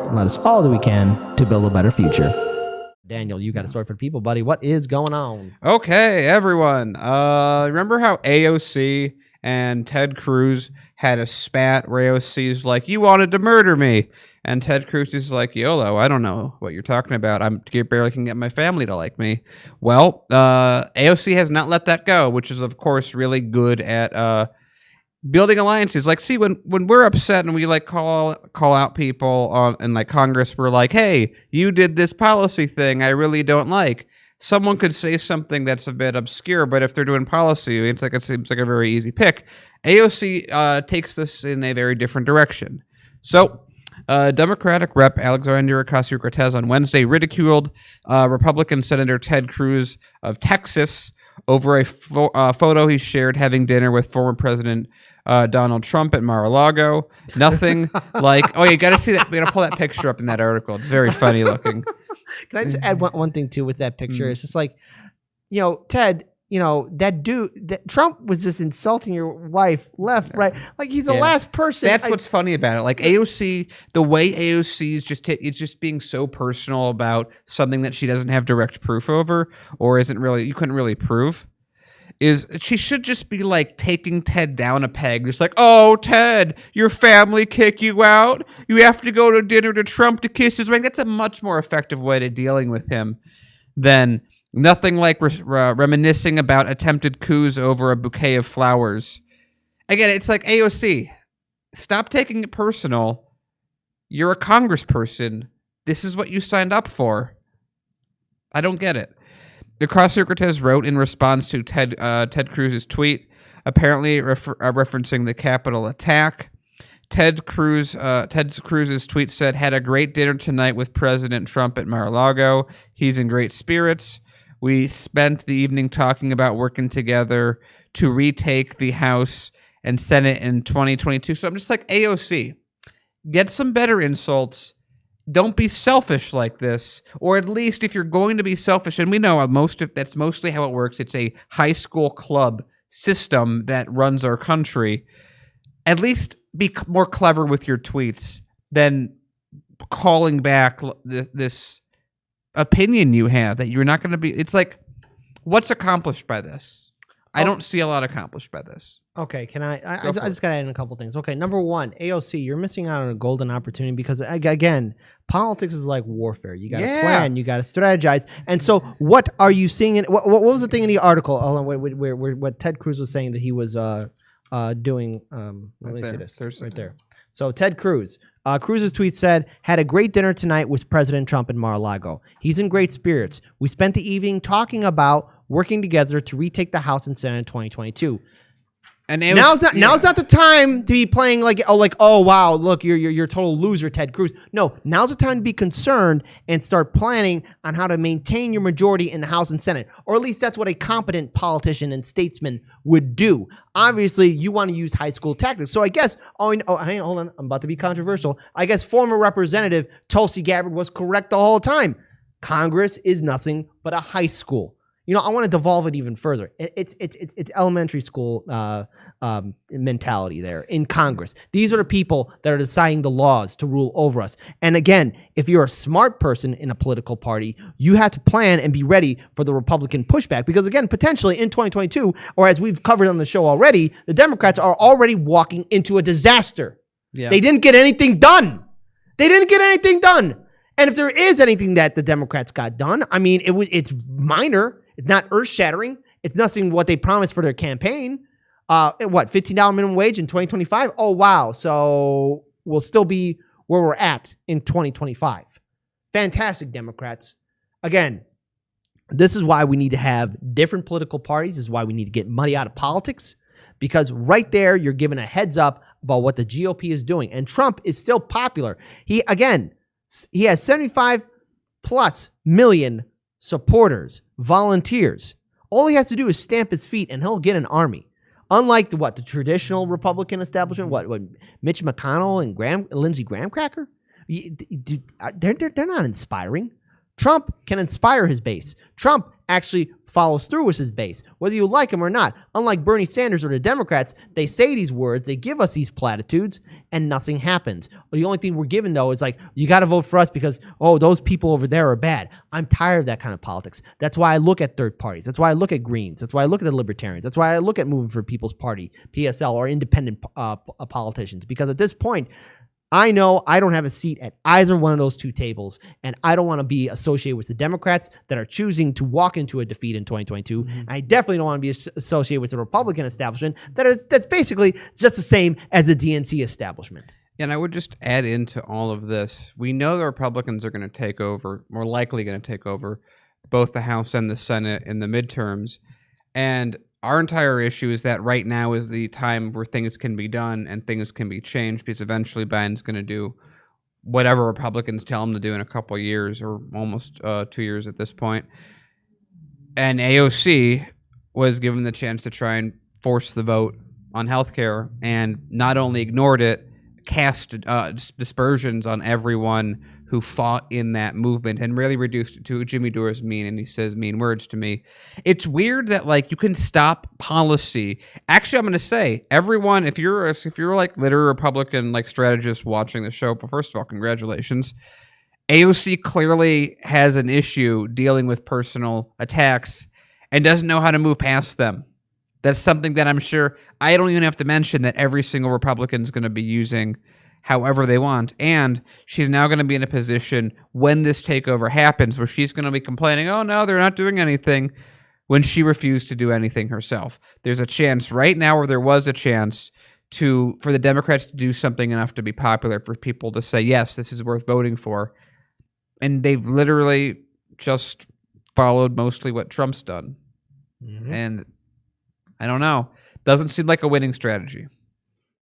and let us all do we can to build a better future. Daniel, you got a story for the people, buddy. What is going on? Okay, everyone. Remember how AOC and Ted Cruz had a spat where AOC's like, "You wanted to murder me," and Ted Cruz is like, "YOLO, I don't know what you're talking about. I barely can get my family to like me." Well, AOC has not let that go, which is of course really good at building alliances. Like, see, when we're upset and we like call out people in like Congress, we're like, "Hey, you did this policy thing I really don't like." Someone could say something that's a bit obscure, but if they're doing policy, it seems like a very easy pick. AOC takes this in a very different direction. So, Democratic Rep. Alexandria Ocasio-Cortez on Wednesday ridiculed Republican Senator Ted Cruz of Texas over a photo he shared having dinner with former President Donald Trump at Mar-a-Lago. Nothing like, oh, you got to see that. We got to pull that picture up in that article. It's very funny looking. Can I just add one thing too with that picture? It's just like, Ted, that dude, that Trump was just insulting your wife left, right? Like he's the last person. That's what's funny about it. Like AOC, the way AOC is it's just being so personal about something that she doesn't have direct proof over, or you couldn't really prove. Is she should just be like taking Ted down a peg, just like, "Oh, Ted, your family kick you out. You have to go to dinner to Trump to kiss his ring." That's a much more effective way to dealing with him than nothing like reminiscing about attempted coups over a bouquet of flowers. Again, it's like, AOC, stop taking it personal. You're a congressperson. This is what you signed up for. I don't get it. Ocasio-Cortez wrote in response to Ted Cruz's tweet, apparently referencing the Capitol attack. Ted Cruz's tweet said, "Had a great dinner tonight with President Trump at Mar-a-Lago. He's in great spirits. We spent the evening talking about working together to retake the House and Senate in 2022. So I'm just like, AOC, get some better insults. Don't be selfish like this, or at least if you're going to be selfish, and we know that's mostly how it works. It's a high school club system that runs our country. At least be more clever with your tweets than calling back this opinion you have that you're not going to be. It's like, what's accomplished by this? I don't see a lot accomplished by this. Okay, can I just got to add in a couple things. Okay, number one, AOC, you're missing out on a golden opportunity because, again, politics is like warfare. You got to plan, you got to strategize. And so what are you seeing? What was the thing in the article? Hold on, where what Ted Cruz was saying that he was doing? Let me see this. Right there. So Ted Cruz. Cruz's tweet said, "Had a great dinner tonight with President Trump in Mar-a-Lago. He's in great spirits. We spent the evening talking about working together to retake the House and Senate in 2022. And now's not the time to be playing oh wow, look, you're a total loser, Ted Cruz. No, now's the time to be concerned and start planning on how to maintain your majority in the House and Senate, or at least that's what a competent politician and statesman would do. Obviously, you want to use high school tactics. So I guess hang on, hold on, I'm about to be controversial. I guess former Representative Tulsi Gabbard was correct the whole time. Congress is nothing but a high school. I want to devolve it even further. It's elementary school mentality there in Congress. These are the people that are deciding the laws to rule over us. And again, if you're a smart person in a political party, you have to plan and be ready for the Republican pushback. Because again, potentially in 2022, or as we've covered on the show already, the Democrats are already walking into a disaster. Yeah. They didn't get anything done. And if there is anything that the Democrats got done, I mean, it's minor. It's not earth-shattering. It's nothing what they promised for their campaign. $15 minimum wage in 2025? Oh, wow. So we'll still be where we're at in 2025. Fantastic, Democrats. Again, this is why we need to have different political parties. This is why we need to get money out of politics, because right there, you're giving a heads up about what the GOP is doing. And Trump is still popular. He has 75 plus million supporters, volunteers. All he has to do is stamp his feet and he'll get an army. Unlike the traditional Republican establishment, what Mitch McConnell and Lindsey Graham cracker, they're not inspiring. Trump can inspire his base. Trump actually follows through with his base, whether you like him or not. Unlike Bernie Sanders or the Democrats, they say these words, they give us these platitudes, and nothing happens. The only thing we're given, though, is like, you got to vote for us because, oh, those people over there are bad. I'm tired of that kind of politics. That's why I look at third parties. That's why I look at Greens. That's why I look at the Libertarians. That's why I look at Moving for People's Party, PSL, or independent politicians. Because at this point, I know I don't have a seat at either one of those two tables, and I don't want to be associated with the Democrats that are choosing to walk into a defeat in 2022. I definitely don't want to be associated with the Republican establishment that's basically just the same as the DNC establishment. And I would just add into all of this, we know the Republicans are going to take over, more likely going to take over, both the House and the Senate in the midterms. And our entire issue is that right now is the time where things can be done and things can be changed, because eventually Biden's going to do whatever Republicans tell him to do in a couple of years, or almost 2 years at this point. And AOC was given the chance to try and force the vote on healthcare, and not only ignored it, cast dispersions on everyone who fought in that movement, and really reduced it to Jimmy Dore's mean, and he says mean words to me. It's weird that, like, you can stop policy. Actually, I'm going to say, everyone, if you're like literary Republican, like, strategist watching the show, but first of all, congratulations. AOC clearly has an issue dealing with personal attacks and doesn't know how to move past them. That's something that I'm sure I don't even have to mention that every single Republican is going to be using however they want. And she's now going to be in a position when this takeover happens where she's going to be complaining, oh, no, they're not doing anything, when she refused to do anything herself. There's a chance right now, or there was a chance for the Democrats to do something enough to be popular, for people to say, yes, this is worth voting for. And they've literally just followed mostly what Trump's done. And I don't know. Doesn't seem like a winning strategy.